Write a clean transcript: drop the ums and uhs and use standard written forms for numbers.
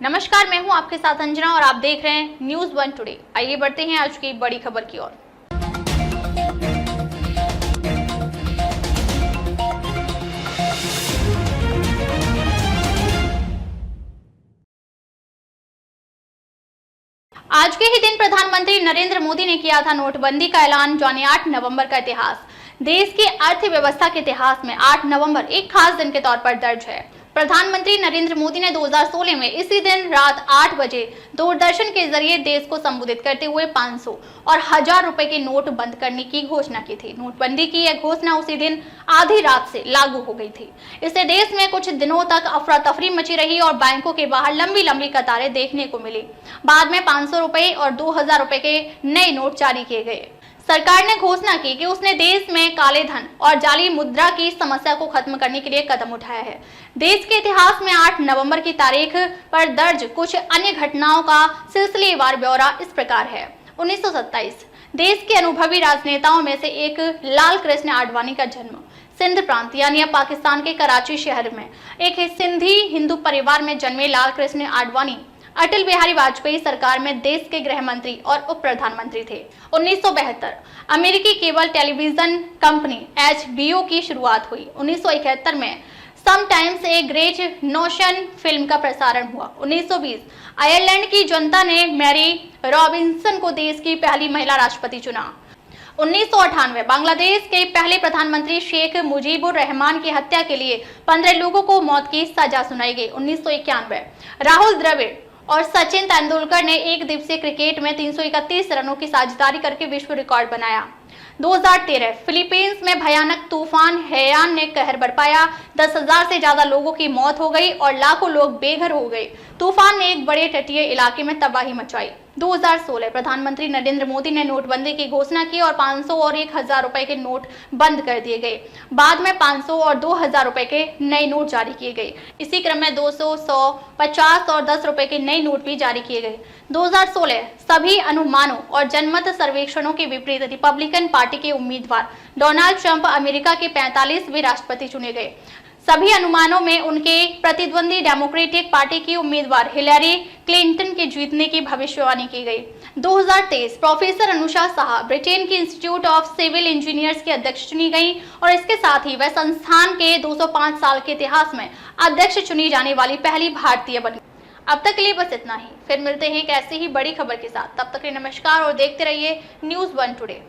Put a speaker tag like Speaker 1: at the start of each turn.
Speaker 1: नमस्कार, मैं हूं आपके साथ अंजना और आप देख रहे हैं न्यूज़ वन टुडे। आइए बढ़ते हैं आज की बड़ी खबर की ओर। आज के ही दिन प्रधानमंत्री नरेंद्र मोदी ने किया था नोटबंदी का ऐलान। जाने 8 नवंबर का इतिहास। देश की अर्थव्यवस्था के इतिहास में 8 नवंबर एक खास दिन के तौर पर दर्ज है। प्रधानमंत्री नरेंद्र मोदी ने 2016 में इसी दिन रात 8 बजे दूरदर्शन के जरिए देश को संबोधित करते हुए 500 और 1000 रुपए के नोट बंद करने की घोषणा की थी। नोटबंदी की यह घोषणा उसी दिन आधी रात से लागू हो गई थी। इससे देश में कुछ दिनों तक अफरा तफरी मची रही और बैंकों के बाहर लंबी लंबी कतारें देखने को मिली। बाद में 500 रुपए और 2000 रुपए के नए नोट जारी किए गए। सरकार ने घोषणा की कि उसने देश में काले धन और जाली मुद्रा की समस्या को खत्म करने के लिए कदम उठाया है। देश के इतिहास में 8 नवंबर की तारीख पर दर्ज कुछ अन्य घटनाओं का सिलसिलेवार ब्यौरा इस प्रकार है। 1927 देश के अनुभवी राजनेताओं में से एक लाल कृष्ण आडवाणी का जन्म। सिंध प्रांत यानी अब पाकिस्तान के कराची शहर में एक सिंधी हिंदू परिवार में जन्मे लाल कृष्ण आडवाणी अटल बिहारी वाजपेयी सरकार में देश के गृह मंत्री और उप प्रधानमंत्री थे। 1972 अमेरिकी केबल टेलीविजन कंपनी HBO की शुरुआत हुई। 1971 में sometimes a great notion film का प्रसारण हुआ। 1920 आयरलैंड की जनता ने मैरी रॉबिन्सन को देश की पहली महिला राष्ट्रपति चुना। 1998 बांग्लादेश के पहले प्रधानमंत्री शेख मुजीबुर रहमान की हत्या के लिए 15 लोगों को मौत की सजा सुनाई गई। 1991 राहुल द्रविड़ और सचिन तेंदुलकर ने एक दिवसीय क्रिकेट में 331 रनों की साझेदारी करके विश्व रिकॉर्ड बनाया। 2013 फिलीपींस में भयानक तूफान हेयान ने कहर बरपाया। 10,000 से ज्यादा लोगों की मौत हो गई और लाखों लोग बेघर हो गए। तूफान ने एक बड़े तटीय इलाके में तबाही मचाई। 2016 प्रधानमंत्री नरेंद्र मोदी ने नोटबंदी की घोषणा की और 500 और 1000 रुपए के नोट बंद कर दिए गए। बाद में 500 और 2000 रुपए के नए नोट जारी किए गए। इसी क्रम में 200, 100, 50 और 10 रुपए के नए नोट भी जारी किए गए। 2016 सभी अनुमानों और जनमत सर्वेक्षणों के विपरीत रिपब्लिकन पार्टी के उम्मीदवार डोनाल्ड ट्रंप अमेरिका के 45वें राष्ट्रपति चुने गए। सभी अनुमानों में उनके प्रतिद्वंदी डेमोक्रेटिक पार्टी की उम्मीदवार हिलरी क्लिंटन के जीतने की भविष्यवाणी की गई। 2023 प्रोफेसर अनुषा शाह ब्रिटेन की इंस्टीट्यूट ऑफ सिविल इंजीनियर्स की अध्यक्ष चुनी गई और इसके साथ ही वह संस्थान के 205 साल के इतिहास में अध्यक्ष चुनी जाने वाली पहली भारतीय बनी। अब तक के लिए बस इतना ही। फिर मिलते हैं एक ऐसी ही बड़ी खबर के साथ। तब तक के लिए नमस्कार और देखते रहिए न्यूज़ वन टुडे।